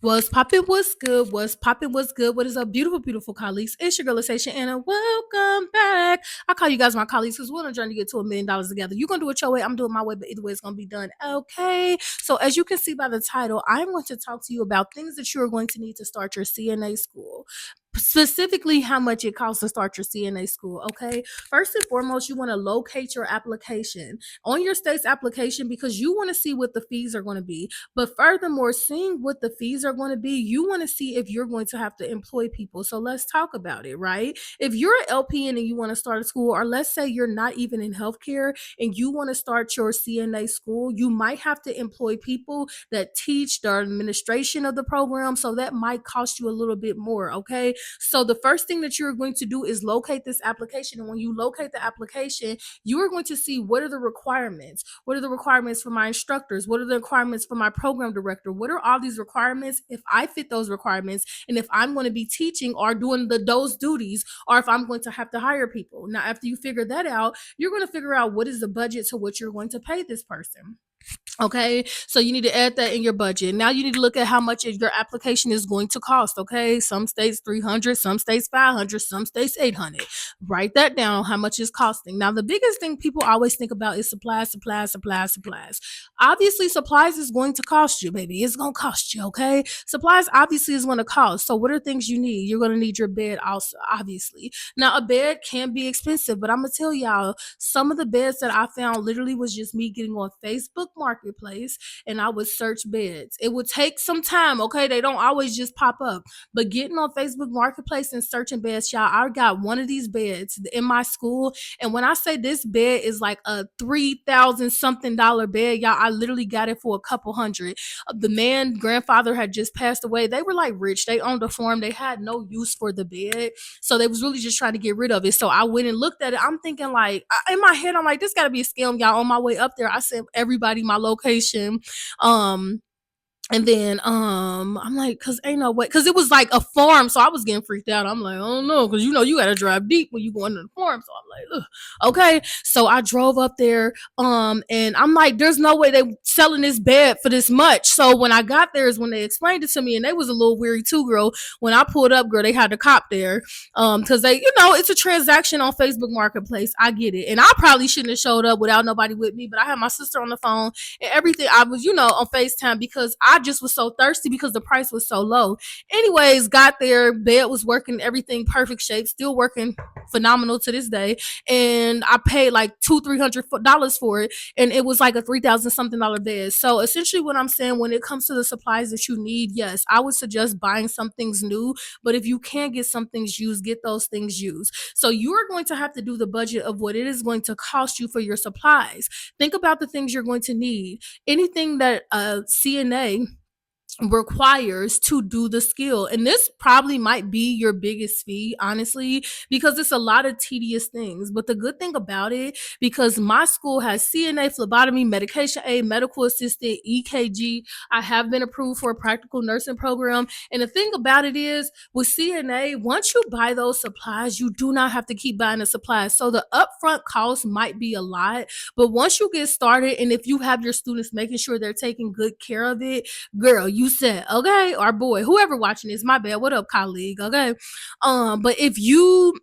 What's poppin'? What's good? What's poppin'? What's good? What is up, beautiful, beautiful colleagues? It's your girl, Anna. Welcome back. I call you guys my colleagues because we're on a journey to get to $1 million together. You're going to do it your way. I'm doing my way, but either way, it's going to be done. Okay. So, as you can see by the title, I'm going to talk to you about things that you are going to need to start your CNA school. Specifically, how much it costs to start your CNA school. Okay. First and foremost, you want to locate your application on your state's application because you want to see what the fees are going to be. But furthermore, seeing what the fees are going to be, you want to see if you're going to have to employ people. So let's talk about it, right? If you're an LPN and you want to start a school, or let's say you're not even in healthcare and you want to start your CNA school, you might have to employ people that teach the administration of the program. So that might cost you a little bit more, okay? So the first thing that you're going to do is locate this application. And when you locate the application, you are going to see what are the requirements. What are the requirements for my instructors? What are the requirements for my program director? What are all these requirements? If I fit those requirements, and if I'm going to be teaching or doing those duties, or if I'm going to have to hire people. Now, after you figure that out, you're going to figure out what is the budget to what you're going to pay this person. Okay, so you need to add that in your budget. Now you need to look at how much your application is going to cost. Okay, some states 300, some states 500, some states 800. Write that down, how much it's costing. Now, the biggest thing people always think about is supplies, supplies, supplies, supplies. Obviously, supplies is going to cost you, baby. It's going to cost you, okay? Supplies obviously is going to cost. So, what are things you need? You're going to need your bed also, obviously. Now, a bed can be expensive, but I'm going to tell y'all, some of the beds that I found literally was just me getting on Facebook Marketplace and I would search beds. It would take some time, okay? They don't always just pop up. But getting on Facebook Marketplace and searching beds, y'all, I got one of these beds in my school. And when I say this bed is like a 3,000 something dollar bed, y'all, I literally got it for a couple hundred. The man grandfather had just passed away. They were like rich. They owned a farm. They had no use for the bed. So they was really just trying to get rid of it. So I went and looked at it. I'm thinking like in my head, I'm like, this gotta be a scam, y'all. On my way up there, I sent everybody my location. And then I'm like, cause ain't no way, cause it was like a farm, so I was getting freaked out. I'm like, oh no, cause you gotta drive deep when you go into the farm. So I'm like, ugh. Okay. So I drove up there, and I'm like, there's no way they selling this bed for this much. So when I got there is when they explained it to me, and they was a little weary too, girl. When I pulled up, girl, they had the cop there, cause they, it's a transaction on Facebook Marketplace. I get it, and I probably shouldn't have showed up without nobody with me, but I had my sister on the phone and everything. I was, on FaceTime because I just was so thirsty because the price was so low. Anyways, got there, bed was working, everything perfect shape, still working phenomenal to this day. And I paid like $200-300 for it, and it was like a 3,000 something dollar bed. So essentially, what I'm saying when it comes to the supplies that you need, yes, I would suggest buying some things new. But if you can get some things used, get those things used. So you are going to have to do the budget of what it is going to cost you for your supplies. Think about the things you're going to need. Anything that a CNA requires to do the skill. And this probably might be your biggest fee, honestly, because it's a lot of tedious things. But the good thing about it, because my school has CNA, phlebotomy, medication aid, medical assistant, EKG, I have been approved for a practical nursing program. And the thing about it is, with CNA, once you buy those supplies, you do not have to keep buying the supplies. So the upfront cost might be a lot, but once you get started, and if you have your students making sure they're taking good care of it, girl, you said, okay, or boy, whoever watching this, my bad, what up, colleague, okay? But if you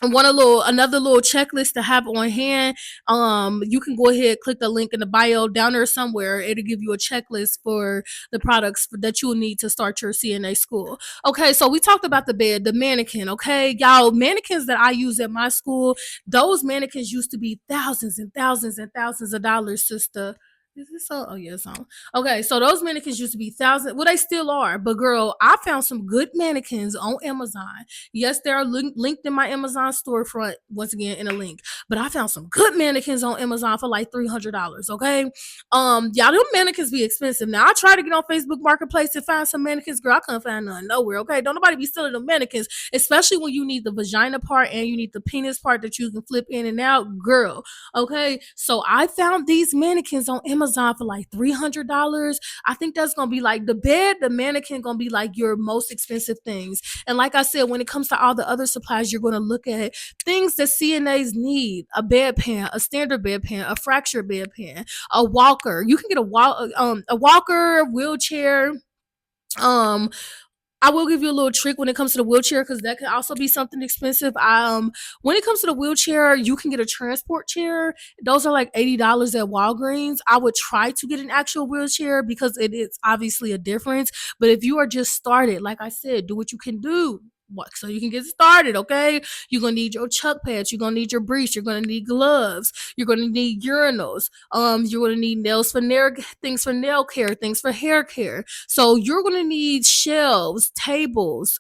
want another little checklist to have on hand, you can go ahead, click the link in the bio down there somewhere. It'll give you a checklist for the products that you'll need to start your CNA school. Okay, so we talked about the bed, the mannequin. Okay, y'all, mannequins that I use at my school, those mannequins used to be thousands and thousands and thousands of dollars, sister. Is this so? Oh, yeah, it's on. Okay, so those mannequins used to be thousands. Well, they still are. But girl, I found some good mannequins on Amazon. Yes, they are linked in my Amazon storefront, once again, in a link. But I found some good mannequins on Amazon for like $300. Okay. Y'all, them mannequins be expensive. Now I try to get on Facebook Marketplace to find some mannequins. Girl, I couldn't find none nowhere. Okay. Don't nobody be stealing the mannequins, especially when you need the vagina part and you need the penis part that you can flip in and out. Girl. Okay. So I found these mannequins on Amazon for like $300. I think that's gonna be like the bed, the mannequin gonna be like your most expensive things. And like I said, when it comes to all the other supplies, you're gonna look at things that CNAs need: a bedpan, a standard bedpan, a fracture bedpan, a walker. You can get a walker, wheelchair, Um, I will give you a little trick when it comes to the wheelchair because that could also be something expensive. When it comes to the wheelchair, you can get a transport chair. Those are like $80 at Walgreens. I would try to get an actual wheelchair because it is obviously a difference. But if you are just started, like I said, do what you can do. What, so you can get started, okay? You're gonna need your chuck pads, you're gonna need your briefs, you're gonna need gloves, you're gonna need urinals, you're gonna need nails for nail things for nail care, things for hair care. So you're gonna need shelves, tables.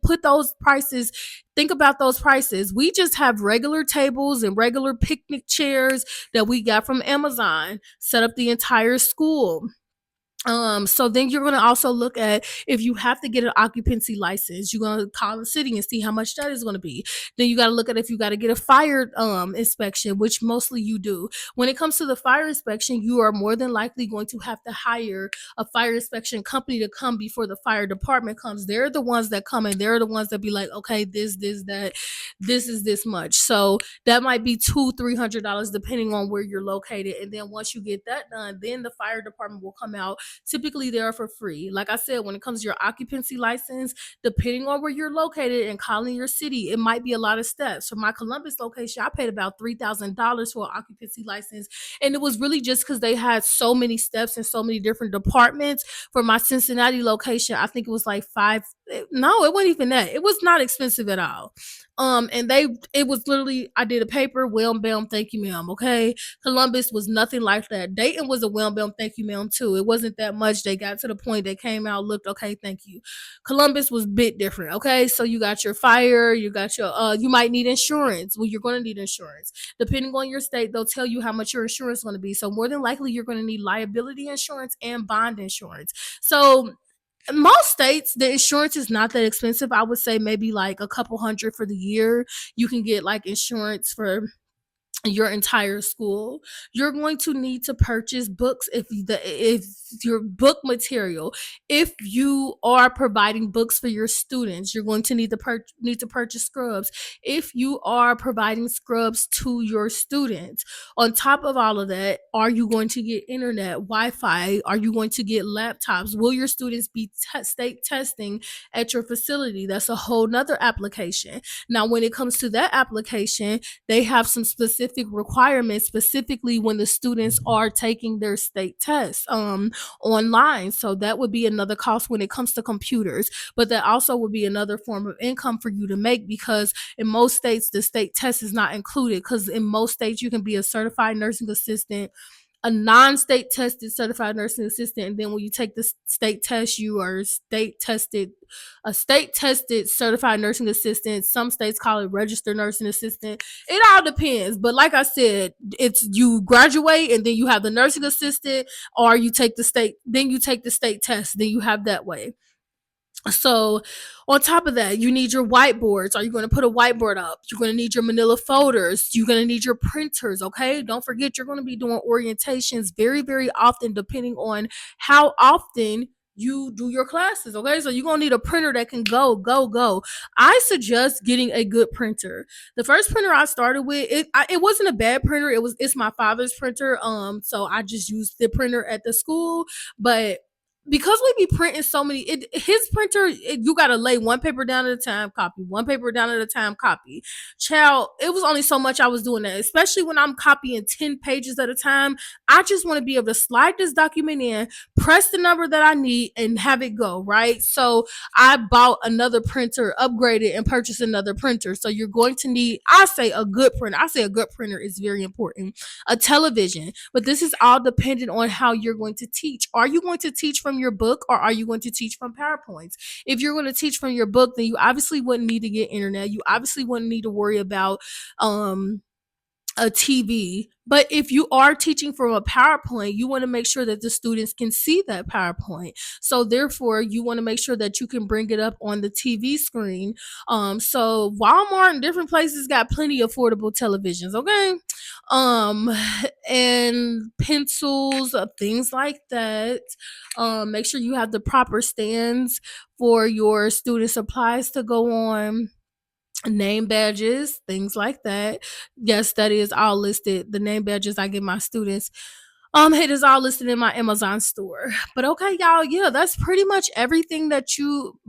Put those prices. Think about those prices. We just have regular tables and regular picnic chairs that we got from Amazon. Set up the entire school. So then you're gonna also look at if you have to get an occupancy license, you're gonna call the city and see how much that is gonna be. Then you gotta look at if you gotta get a fire inspection, which mostly you do. When it comes to the fire inspection, you are more than likely going to have to hire a fire inspection company to come before the fire department comes. They're the ones that come and they're the ones that be like, okay, this, that, this is this much. So that might be $200-300 depending on where you're located. And then once you get that done, then the fire department will come out. Typically they are for free. Like I said, when it comes to your occupancy license, depending on where you're located and calling your city, it might be a lot of steps. For my Columbus location, I paid about $3,000 for an occupancy license, and it was really just because they had so many steps and so many different departments. For my Cincinnati location, I think it was like five. No, it wasn't even that. It was not expensive at all. And it was literally, I did a paper, well, bam, thank you, ma'am. Okay. Columbus was nothing like that. Dayton was a well, bam, thank you, ma'am, too. It wasn't that much. They got to the point, they came out, looked, okay, thank you. Columbus was a bit different. Okay. So you got your fire, you got your, you might need insurance. Well, you're going to need insurance. Depending on your state, they'll tell you how much your insurance is going to be. So more than likely, you're going to need liability insurance and bond insurance. So most states the insurance is not that expensive. I would say maybe like a couple hundred for the year. You can get like insurance for your entire school. You're going to need to purchase books if your book material. If you are providing books for your students, you're going to need to purchase scrubs. If you are providing scrubs to your students, on top of all of that, are you going to get internet, Wi-Fi? Are you going to get laptops? Will your students be state testing at your facility? That's a whole nother application. Now, when it comes to that application, they have some specific requirements, specifically when the students are taking their state tests online. So that would be another cost when it comes to computers. But that also would be another form of income for you to make, because in most states the state test is not included, because in most states you can be a certified nursing assistant, a non-state tested certified nursing assistant, and then when you take the state test, you are state tested certified nursing assistant. Some states call it registered nursing assistant. It all depends, but like I said, it's you graduate and then you have the nursing assistant, or you take the state, then you take the state test, then you have that way. So, on top of that, you need your whiteboards. Are you going to put a whiteboard up? You're going to need your manila folders. You're going to need your printers, okay? Don't forget, you're going to be doing orientations very, very often, depending on how often you do your classes, okay? So, you're going to need a printer that can go, go, go. I suggest getting a good printer. The first printer I started with, it wasn't a bad printer. It's my father's printer. So I just used the printer at the school, but because we be printing so many, his printer, you gotta lay one paper down at a time, copy one paper down at a time, copy. Child, it was only so much I was doing that, especially when I'm copying 10 pages at a time. I just want to be able to slide this document in, press the number that I need, and have it go, right? So I bought another printer, upgraded, and purchased another printer. So you're going to need, I say a good printer. I say a good printer is very important. A television, but this is all dependent on how you're going to teach. Are you going to teach from your book, or are you going to teach from PowerPoints? If you're going to teach from your book, then you obviously wouldn't need to get internet. You obviously wouldn't need to worry about a TV. But if you are teaching from a PowerPoint, you want to make sure that the students can see that PowerPoint. So therefore, you want to make sure that you can bring it up on the TV screen. So Walmart and different places got plenty of affordable televisions, okay? Um, and pencils, things like that. Make sure you have the proper stands for your student supplies to go on, name badges, things like that. Yes, that is all listed. The name badges I give my students. It is all listed in my Amazon store. But okay, y'all, yeah, that's pretty much everything that you.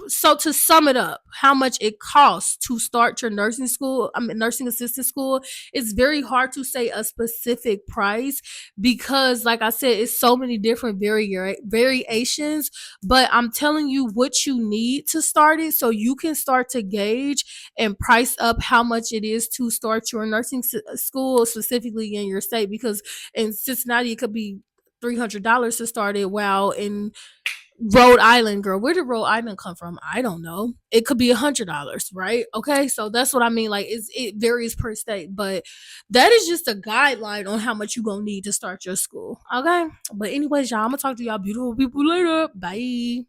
So to sum it up, how much it costs to start your nursing school, nursing assistant school, it's very hard to say a specific price because, like I said, it's so many different variations. But I'm telling you what you need to start it, so you can start to gauge and price up how much it is to start your nursing school, specifically in your state, because in Cincinnati, it could be $300 to start it. While in Rhode Island, girl, where did Rhode Island come from? I don't know. It could be $100, right? Okay, so that's what I mean. Like, it varies per state, but that is just a guideline on how much you gonna need to start your school. Okay, but anyways, y'all, I'm gonna talk to y'all beautiful people later. Bye.